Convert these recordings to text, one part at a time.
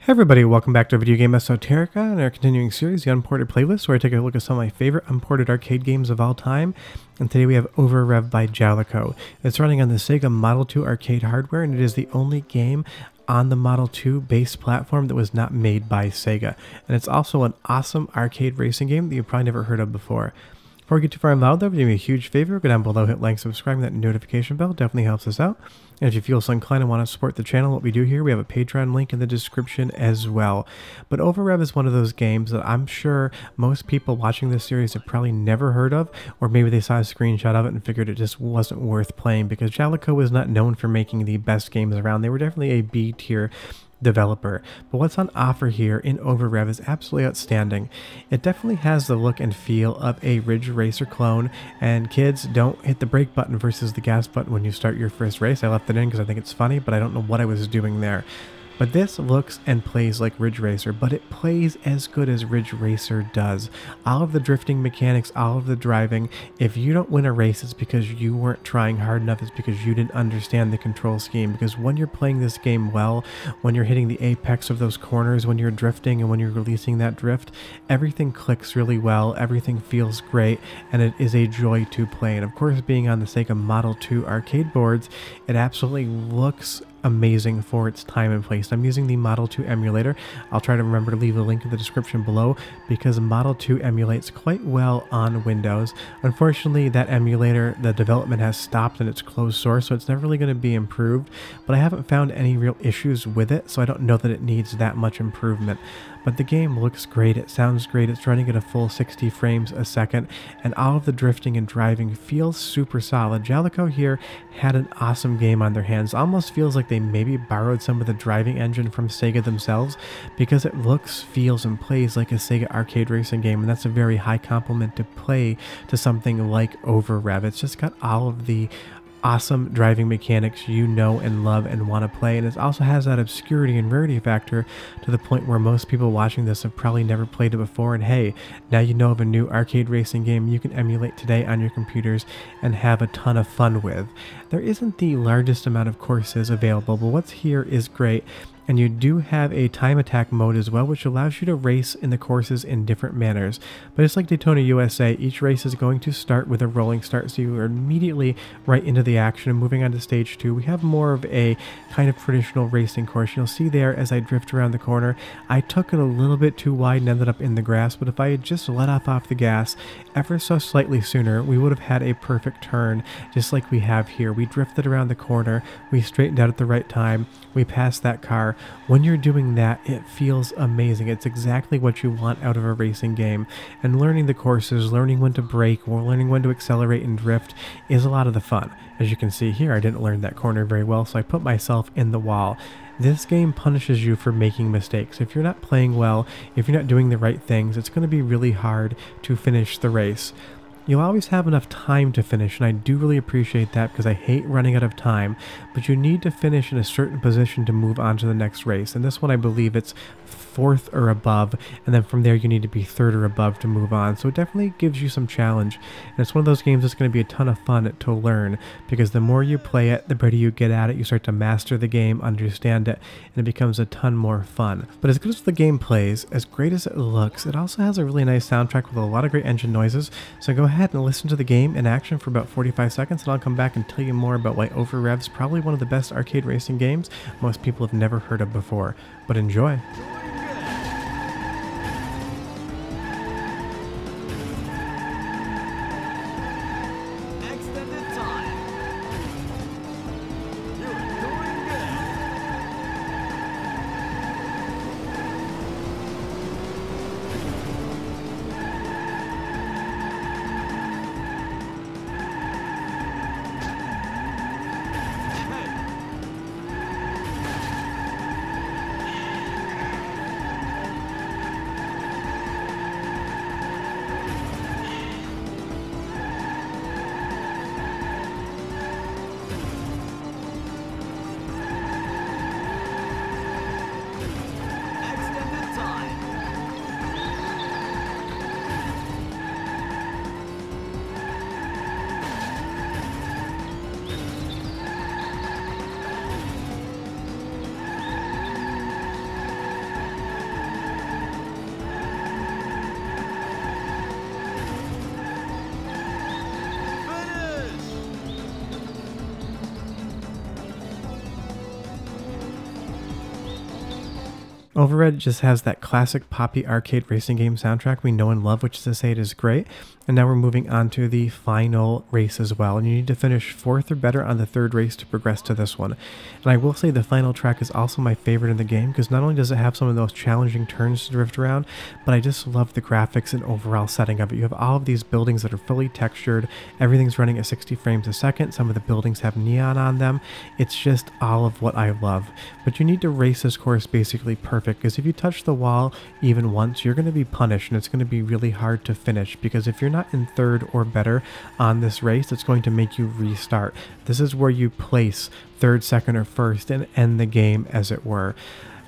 Hey everybody, welcome back to Video Game Esoterica and our continuing series, the Unported Playlist, where I take a look at some of my favorite unported arcade games of all time. And today we have Over REV by Jaleco. It's running on the Sega Model 2 arcade hardware, and it is the only game on the Model 2 base platform that was not made by Sega. And it's also an awesome arcade racing game that you've probably never heard of before. Before we get too far involved though, do me a huge favor, go down below, hit like, subscribe, and that notification bell definitely helps us out. And if you feel so inclined and want to support the channel, what we do here, we have a Patreon link in the description as well. But Over REV is one of those games that I'm sure most people watching this series have probably never heard of, or maybe they saw a screenshot of it and figured it just wasn't worth playing because Jaleco was not known for making the best games around. They were definitely a B tier developer, but what's on offer here in Over REV is absolutely outstanding. It definitely has the look and feel of a Ridge Racer clone, and kids, don't hit the brake button versus the gas button when you start your first race. I left it in because I think it's funny, but I don't know what I was doing there. But this looks and plays like Ridge Racer, but it plays as good as Ridge Racer does. All of the drifting mechanics, all of the driving, if you don't win a race, it's because you weren't trying hard enough, it's because you didn't understand the control scheme. Because when you're playing this game well, when you're hitting the apex of those corners, when you're drifting and when you're releasing that drift, everything clicks really well, everything feels great, and it is a joy to play. And of course, being on the Sega Model 2 arcade boards, it absolutely looks amazing for its time and place. I'm using the Model 2 emulator. I'll try to remember to leave a link in the description below because Model 2 emulates quite well on Windows. Unfortunately, that emulator, the development has stopped and it's closed source, so it's never really going to be improved, but I haven't found any real issues with it, so I don't know that it needs that much improvement. But the game looks great, it sounds great, it's running at a full 60 frames a second, and all of the drifting and driving feels super solid. Jaleco here had an awesome game on their hands. Almost feels like they maybe borrowed some of the driving engine from Sega themselves, because it looks, feels, and plays like a Sega arcade racing game, and that's a very high compliment to play to something like Over REV. It's just got all of the awesome driving mechanics you know and love and want to play, and it also has that obscurity and rarity factor to the point where most people watching this have probably never played it before, and hey, now you know of a new arcade racing game you can emulate today on your computers and have a ton of fun with. There isn't the largest amount of courses available, but what's here is great. And you do have a time attack mode as well, which allows you to race in the courses in different manners. But it's like Daytona USA, each race is going to start with a rolling start, so you are immediately right into the action. And moving on to stage 2, we have more of a kind of traditional racing course. You'll see there as I drift around the corner, I took it a little bit too wide and ended up in the grass, but if I had just let off the gas ever so slightly sooner, we would have had a perfect turn, just like we have here. We drifted around the corner, we straightened out at the right time, we passed that car. When you're doing that, it feels amazing. It's exactly what you want out of a racing game. And learning the courses, learning when to brake, or learning when to accelerate and drift is a lot of the fun. As you can see here, I didn't learn that corner very well, so I put myself in the wall. This game punishes you for making mistakes. If you're not playing well, if you're not doing the right things, it's going to be really hard to finish the race. You'll always have enough time to finish, and I do really appreciate that because I hate running out of time, but you need to finish in a certain position to move on to the next race. And this one, I believe it's 4th or above, and then from there you need to be 3rd or above to move on. So it definitely gives you some challenge, and it's one of those games that's going to be a ton of fun to learn, because the more you play it, the better you get at it. You start to master the game, understand it, and it becomes a ton more fun. But as good as the game plays, as great as it looks, it also has a really nice soundtrack with a lot of great engine noises. So go ahead and listen to the game in action for about 45 seconds, and I'll come back and tell you more about why Over REV is probably one of the best arcade racing games most people have never heard of before. But enjoy! Over REV just has that classic poppy arcade racing game soundtrack we know and love, which is to say it is great. And now we're moving on to the final race as well, and you need to finish 4th or better on the 3rd race to progress to this one. And I will say the final track is also my favorite in the game, because not only does it have some of those challenging turns to drift around, but I just love the graphics and overall setting of it. You have all of these buildings that are fully textured, everything's running at 60 frames a second, some of the buildings have neon on them. It's just all of what I love. But you need to race this course basically perfect, because if you touch the wall even once, you're going to be punished, and it's going to be really hard to finish, because if you're not in 3rd or better on this race, it's going to make you restart. This is where you place 3rd, 2nd, or 1st and end the game, as it were.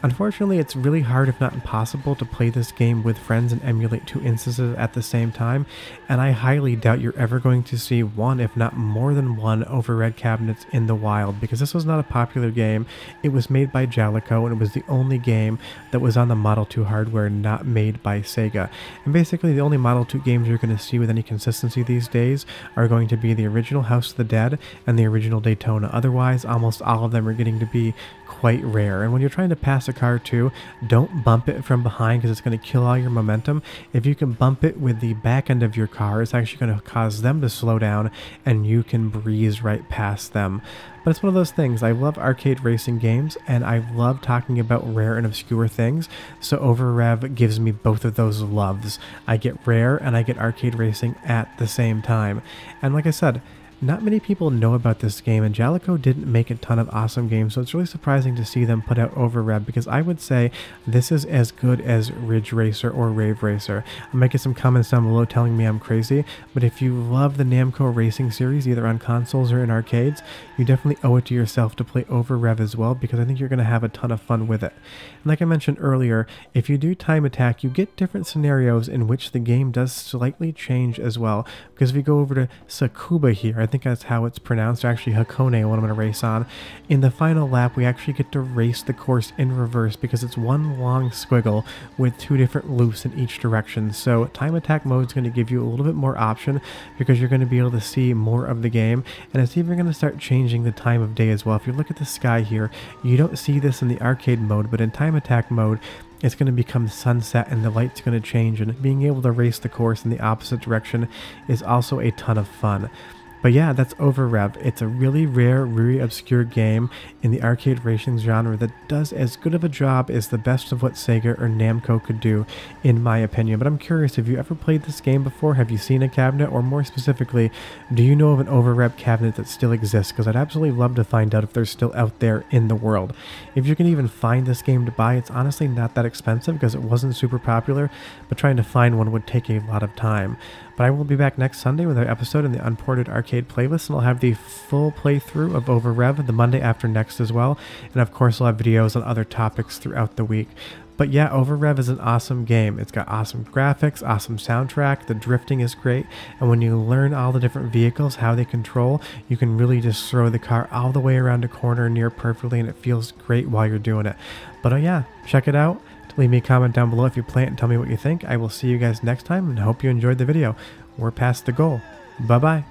Unfortunately, it's really hard, if not impossible, to play this game with friends and emulate 2 instances at the same time, and I highly doubt you're ever going to see one, if not more than one, Over REV cabinets in the wild, because this was not a popular game. It was made by Jaleco, and it was the only game that was on the Model 2 hardware not made by Sega. And basically, the only Model 2 games you're going to see with any consistency these days are going to be the original House of the Dead and the original Daytona. Otherwise, almost all of them are getting to be quite rare. And when you're trying to pass a car too, don't bump it from behind, because it's going to kill all your momentum. If you can bump it with the back end of your car, it's actually going to cause them to slow down, and you can breeze right past them. But it's one of those things. I love arcade racing games, and I love talking about rare and obscure things, so Over REV gives me both of those loves. I get rare and I get arcade racing at the same time. And like I said, not many people know about this game, and Jaleco didn't make a ton of awesome games, so it's really surprising to see them put out Over REV, because I would say this is as good as Ridge Racer or Rave Racer. I might get some comments down below telling me I'm crazy, but if you love the Namco racing series, either on consoles or in arcades, you definitely owe it to yourself to play Over REV as well, because I think you're going to have a ton of fun with it. And like I mentioned earlier, if you do time attack, you get different scenarios in which the game does slightly change as well, because if you go over to Tsukuba here, I think that's how it's pronounced, or actually Hakone, what I'm going to race on. In the final lap, we actually get to race the course in reverse, because it's one long squiggle with 2 different loops in each direction. So time attack mode is going to give you a little bit more option, because you're going to be able to see more of the game, and it's even going to start changing the time of day as well. If you look at the sky here, you don't see this in the arcade mode, but in time attack mode, it's going to become sunset and the light's going to change, and being able to race the course in the opposite direction is also a ton of fun. But yeah, that's Over REV. It's a really rare, really obscure game in the arcade racing genre that does as good of a job as the best of what Sega or Namco could do, in my opinion. But I'm curious, have you ever played this game before? Have you seen a cabinet? Or more specifically, do you know of an Over REV cabinet that still exists? Because I'd absolutely love to find out if they're still out there in the world. If you can even find this game to buy, it's honestly not that expensive, because it wasn't super popular, but trying to find one would take a lot of time. But I will be back next Sunday with an episode in the Unported Arcade playlist, and I'll have the full playthrough of Over REV the Monday after next as well. And of course, I'll have videos on other topics throughout the week. But yeah, Over REV is an awesome game. It's got awesome graphics, awesome soundtrack, the drifting is great, and when you learn all the different vehicles, how they control, you can really just throw the car all the way around a corner near perfectly, and it feels great while you're doing it. But yeah, check it out. Leave me a comment down below if you play it and tell me what you think. I will see you guys next time, and hope you enjoyed the video. We're past the goal. Bye-bye.